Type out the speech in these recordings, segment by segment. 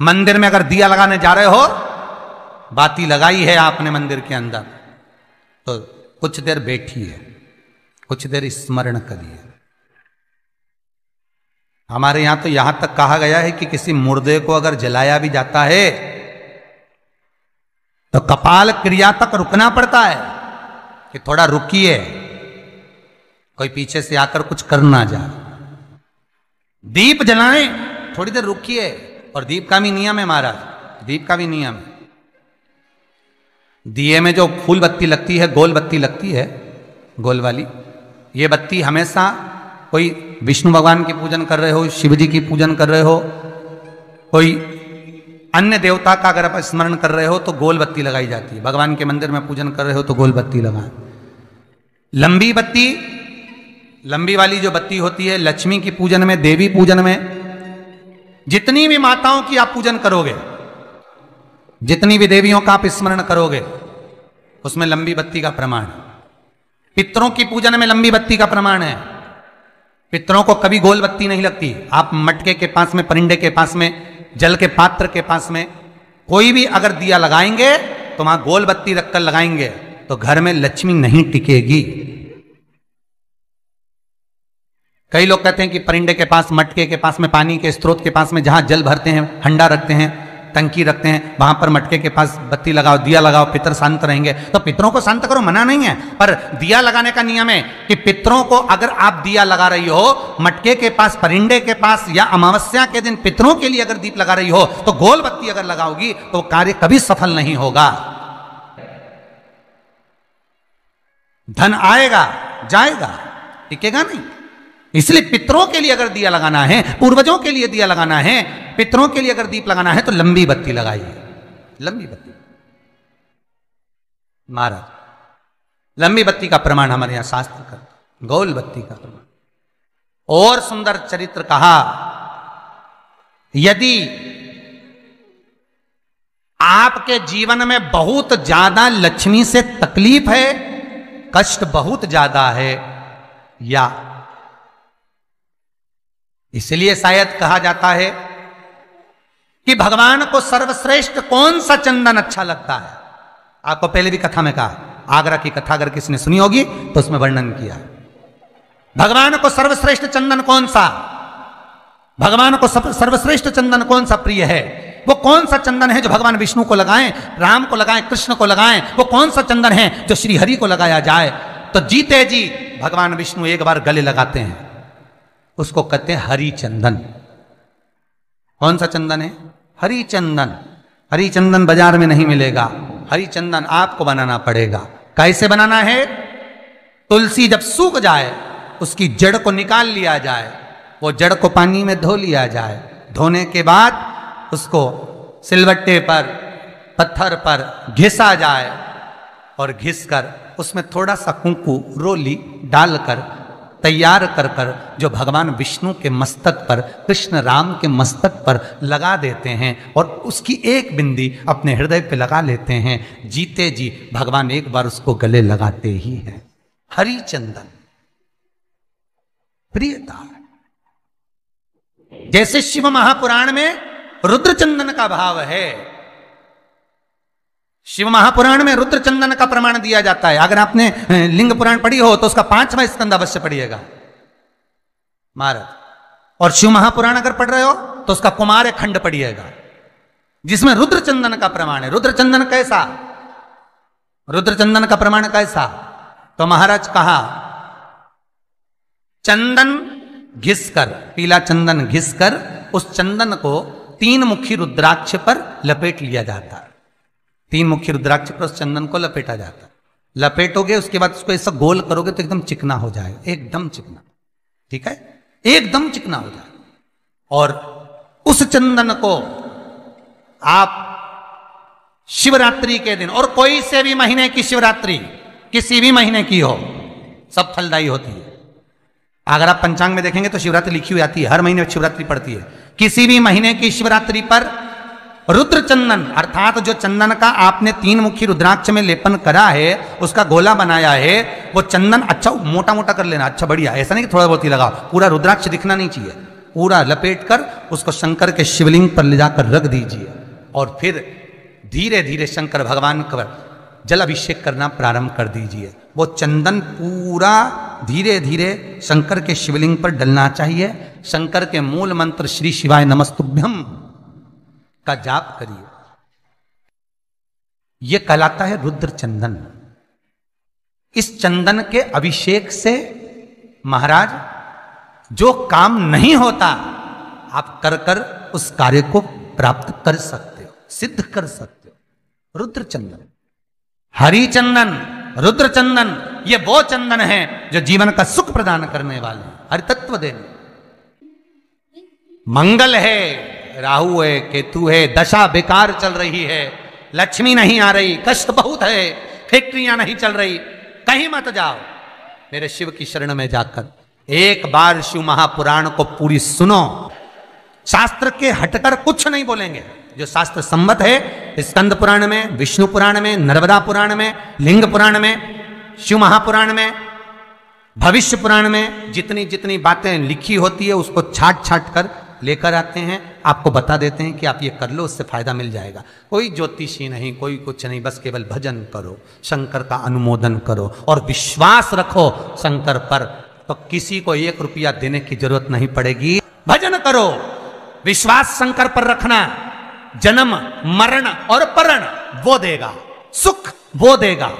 मंदिर में अगर दिया लगाने जा रहे हो, बाती लगाई है आपने मंदिर के अंदर, तो कुछ देर बैठिए, कुछ देर स्मरण करिए। हमारे यहां तो यहां तक कहा गया है कि किसी मुर्दे को अगर जलाया भी जाता है तो कपाल क्रिया तक रुकना पड़ता है कि थोड़ा रुकिए, कोई पीछे से आकर कुछ कर ना जाए। दीप जलाएं, थोड़ी देर रुकिए। और दीप का भी नियम है महाराज, दीप का भी नियम है। दिए में जो फूल बत्ती लगती है, गोल बत्ती लगती है, गोल वाली, ये बत्ती हमेशा कोई विष्णु भगवान की पूजन कर रहे हो, शिव जी की पूजन कर रहे हो, कोई अन्य देवता का अगर आप स्मरण कर रहे हो तो गोल बत्ती लगाई जाती है। भगवान के मंदिर में पूजन कर रहे हो तो गोल बत्ती लगाएं। लंबी बत्ती, लंबी वाली जो बत्ती होती है, लक्ष्मी की पूजन में, देवी पूजन में, जितनी भी माताओं की आप पूजन करोगे, जितनी भी देवियों का आप स्मरण करोगे, उसमें लंबी बत्ती का प्रमाण है। पितरों की पूजन में लंबी बत्ती का प्रमाण है। पितरों को कभी गोल बत्ती नहीं लगती। आप मटके के पास में, परिंदे के पास में, जल के पात्र के पास में कोई भी अगर दिया लगाएंगे तो वहां गोल बत्ती रखकर लगाएंगे तो घर में लक्ष्मी नहीं टिकेगी। कई लोग कहते हैं कि परिंदे के पास, मटके के पास में, पानी के स्रोत के पास में जहां जल भरते हैं, हंडा रखते हैं, टंकी रखते हैं, वहां पर मटके के पास बत्ती लगाओ, दिया लगाओ, पितर शांत रहेंगे। तो पितरों को शांत करो, मना नहीं है, पर दिया लगाने का नियम है कि पितरों को अगर आप दिया लगा रही हो मटके के पास, परिंदे के पास, या अमावस्या के दिन पितरों के लिए अगर दीप लगा रही हो तो गोल बत्ती अगर लगाओगी तो कार्य कभी सफल नहीं होगा। धन आएगा जाएगा, टिकेगा नहीं। इसलिए पितरों के लिए अगर दिया लगाना है, पूर्वजों के लिए दिया लगाना है, पितरों के लिए अगर दीप लगाना है तो लंबी बत्ती लगाइए, लंबी बत्ती। महाराज, लंबी बत्ती का प्रमाण हमारे यहां शास्त्र का, गोल बत्ती का प्रमाण। और सुंदर चरित्र कहा, यदि आपके जीवन में बहुत ज्यादा लक्ष्मी से तकलीफ है, कष्ट बहुत ज्यादा है, या इसलिए शायद कहा जाता है कि भगवान को सर्वश्रेष्ठ कौन सा चंदन अच्छा लगता है। आपको पहले भी कथा में कहा, आगरा की कथा अगर किसी ने सुनी होगी तो उसमें वर्णन किया, भगवान को सर्वश्रेष्ठ चंदन कौन सा, भगवान को सर्वश्रेष्ठ चंदन कौन सा प्रिय है, वो कौन सा चंदन है जो भगवान विष्णु को लगाएं, राम को लगाएं, कृष्ण को लगाएं, वो कौन सा चंदन है जो श्री हरि को लगाया जाए। तो जीते जी भगवान विष्णु एक बार गले लगाते हैं, उसको कहते हैं हरि चंदन। कौन सा चंदन है? हरि चंदन। हरि चंदन बाजार में नहीं मिलेगा, हरि चंदन आपको बनाना पड़ेगा। कैसे बनाना है? तुलसी जब सूख जाए उसकी जड़ को निकाल लिया जाए, वो जड़ को पानी में धो लिया जाए, धोने के बाद उसको सिलवट्टे पर, पत्थर पर घिसा जाए और घिस कर उसमें थोड़ा सा कुंकू, रोली डालकर तैयार कर कर जो भगवान विष्णु के मस्तक पर, कृष्ण राम के मस्तक पर लगा देते हैं और उसकी एक बिंदी अपने हृदय पे लगा लेते हैं। जीते जी भगवान एक बार उसको गले लगाते ही हैं। हरि चंदन प्रियता। जैसे शिव महापुराण में रुद्र चंदन का भाव है, शिव महापुराण में रुद्र चंदन का प्रमाण दिया जाता है। अगर आपने लिंग पुराण पढ़ी हो तो उसका 5वां स्कंद अवश्य पढ़िएगा महाराज, और शिव महापुराण अगर पढ़ रहे हो तो उसका कुमार खंड पढ़िएगा जिसमें रुद्र चंदन का प्रमाण है। रुद्र चंदन कैसा, रुद्र चंदन का प्रमाण कैसा? तो महाराज कहा, चंदन घिसकर, पीला चंदन घिसकर उस चंदन को 3 मुखी रुद्राक्ष पर लपेट लिया जाता है। 3 मुखी रुद्राक्ष पर उस चंदन को लपेटा जाता है। लपेटोगे उसके बाद उसको ऐसा गोल करोगे तो एकदम चिकना हो जाएगा, एकदम चिकना, ठीक है, एकदम चिकना हो जाएगा। और उस चंदन को आप शिवरात्रि के दिन, और कोई से भी महीने की शिवरात्रि, किसी भी महीने की हो, सब फलदायी होती है। अगर आप पंचांग में देखेंगे तो शिवरात्रि लिखी हुई आती है, हर महीने शिवरात्रि पड़ती है। किसी भी महीने की शिवरात्रि पर रुद्र चंदन, अर्थात जो चंदन का आपने 3 मुखी रुद्राक्ष में लेपन करा है, उसका गोला बनाया है, वो चंदन अच्छा मोटा मोटा कर लेना, अच्छा बढ़िया, ऐसा नहीं कि थोड़ा बहुत ही लगाओ, पूरा रुद्राक्ष दिखना नहीं चाहिए, पूरा लपेट कर उसको शंकर के शिवलिंग पर ले जाकर रख दीजिए और फिर धीरे धीरे शंकर भगवान का जल अभिषेक करना प्रारंभ कर दीजिए। वो चंदन पूरा धीरे धीरे शंकर के शिवलिंग पर डलना चाहिए। शंकर के मूल मंत्र श्री शिवाय नमस्तुभ्यम का जाप करिए। यह कहलाता है रुद्र चंदन। इस चंदन के अभिषेक से महाराज जो काम नहीं होता आप कर कर उस कार्य को प्राप्त कर सकते हो, सिद्ध कर सकते हो। रुद्र चंदन, हरि चंदन, रुद्र चंदन, ये वो चंदन है जो जीवन का सुख प्रदान करने वाले, हरि तत्व देने। मंगल है, राहु है, केतु है, दशा बेकार चल रही है, लक्ष्मी नहीं आ रही, कष्ट बहुत है, फैक्ट्रियां नहीं चल रही, कहीं मत जाओ, मेरे शिव की शरण में जाकर एक बार शिव महापुराण को पूरी सुनो। शास्त्र के हटकर कुछ नहीं बोलेंगे। जो शास्त्र सम्मत है स्कंद पुराण में, विष्णु पुराण में, नर्मदा पुराण में, लिंग पुराण में, शिव महापुराण में, भविष्य पुराण में जितनी जितनी बातें लिखी होती है उसको छाट छाट कर लेकर आते हैं, आपको बता देते हैं कि आप ये कर लो, उससे फायदा मिल जाएगा। कोई ज्योतिषी नहीं, कोई कुछ नहीं, बस केवल भजन करो, शंकर का अनुमोदन करो और विश्वास रखो शंकर पर, तो किसी को 1 रुपया देने की जरूरत नहीं पड़ेगी। भजन करो, विश्वास शंकर पर रखना, जन्म मरण और परण वो देगा, सुख वो देगा,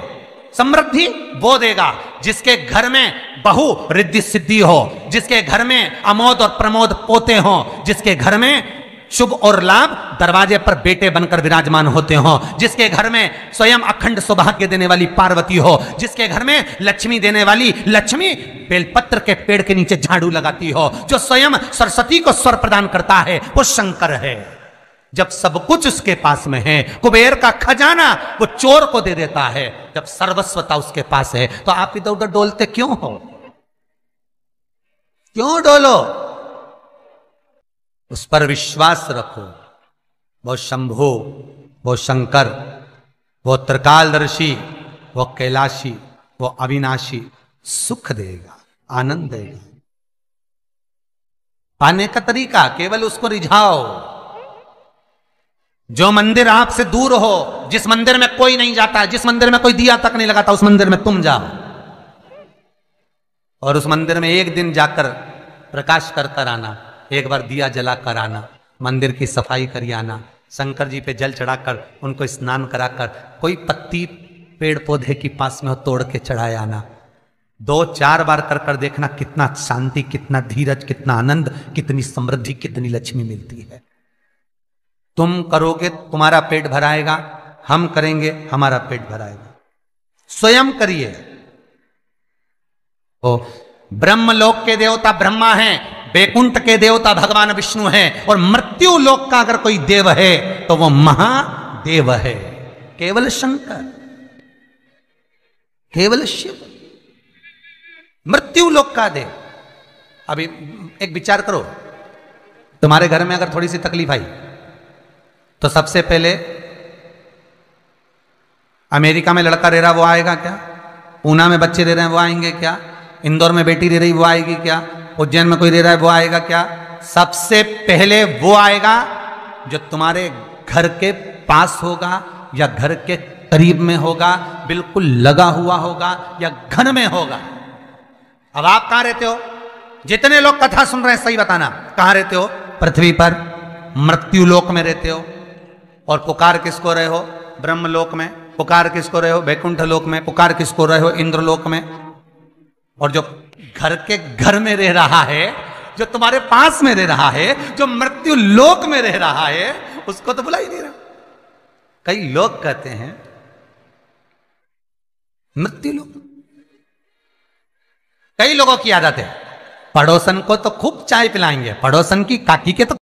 समृद्धि वो देगा। जिसके घर में बहु रिद्धि सिद्धि हो, जिसके घर में अमोद और प्रमोद पोते हो, जिसके घर में शुभ और लाभ दरवाजे पर बेटे बनकर विराजमान होते हो, जिसके घर में स्वयं अखंड सौभाग्य देने वाली पार्वती हो, जिसके घर में लक्ष्मी देने वाली लक्ष्मी बेलपत्र के पेड़ के नीचे झाड़ू लगाती हो, जो स्वयं सरस्वती को स्वर प्रदान करता है, वो शंकर है। जब सब कुछ उसके पास में है, कुबेर का खजाना वो चोर को दे देता है, जब सर्वस्वता उसके पास है, तो आप इधर उधर डोलते क्यों हो? क्यों डोलो? उस पर विश्वास रखो। वो शंभु, वो शंकर, वो त्रिकालदर्शी, वो कैलाशी, वो अविनाशी सुख देगा, आनंद देगा। पाने का तरीका केवल उसको रिझाओ। जो मंदिर आपसे दूर हो, जिस मंदिर में कोई नहीं जाता, जिस मंदिर में कोई दिया तक नहीं लगाता, उस मंदिर में तुम जाओ और उस मंदिर में एक दिन जाकर प्रकाश कर कर आना, एक बार दिया जला कर आना, मंदिर की सफाई कर आना, शंकर जी पे जल चढ़ाकर उनको स्नान कराकर कोई पत्ती पेड़ पौधे के पास में हो तोड़ के चढ़ाए आना। 2-4 बार कर कर देखना कितना शांति, कितना धीरज, कितना आनंद, कितनी समृद्धि, कितनी लक्ष्मी मिलती है। तुम करोगे तुम्हारा पेट भराएगा, हम करेंगे हमारा पेट भराएगा। स्वयं करिए। ओ ब्रह्मलोक के देवता ब्रह्मा हैं, बैकुंठ के देवता भगवान विष्णु हैं, और मृत्यु लोक का अगर कोई देव है तो वो महादेव है, केवल शंकर, केवल शिव, मृत्यु लोक का देव। अभी एक विचार करो, तुम्हारे घर में अगर थोड़ी सी तकलीफ आई तो सबसे पहले अमेरिका में लड़का रह रहा वो आएगा क्या? पूना में बच्चे रह रहे हैं वो आएंगे क्या? इंदौर में बेटी रह रही वो आएगी क्या? उज्जैन में कोई रह रहा है वो आएगा क्या? सबसे पहले वो आएगा जो तुम्हारे घर के पास होगा या घर के करीब में होगा, बिल्कुल लगा हुआ होगा या घर में होगा। अब आप कहां रहते हो? जितने लोग कथा सुन रहे हैं सही बताना, कहां रहते हो? पृथ्वी पर मृत्यु लोक में रहते हो। और पुकार किसको रहे हो? ब्रह्मलोक में। पुकार किसको रहे हो? बैकुंठ लोक में। पुकार किसको रहे हो? इंद्रलोक में। और जो घर के घर में रह रहा है, जो तुम्हारे पास में रह रहा है, जो मृत्यु लोक में रह रहा है, उसको तो बुला ही नहीं रहा। कई लोग कहते हैं मृत्यु लोक। कई लोगों की आदत है पड़ोसन को तो खूब चाय पिलाएंगे, पड़ोसन की काकी के तो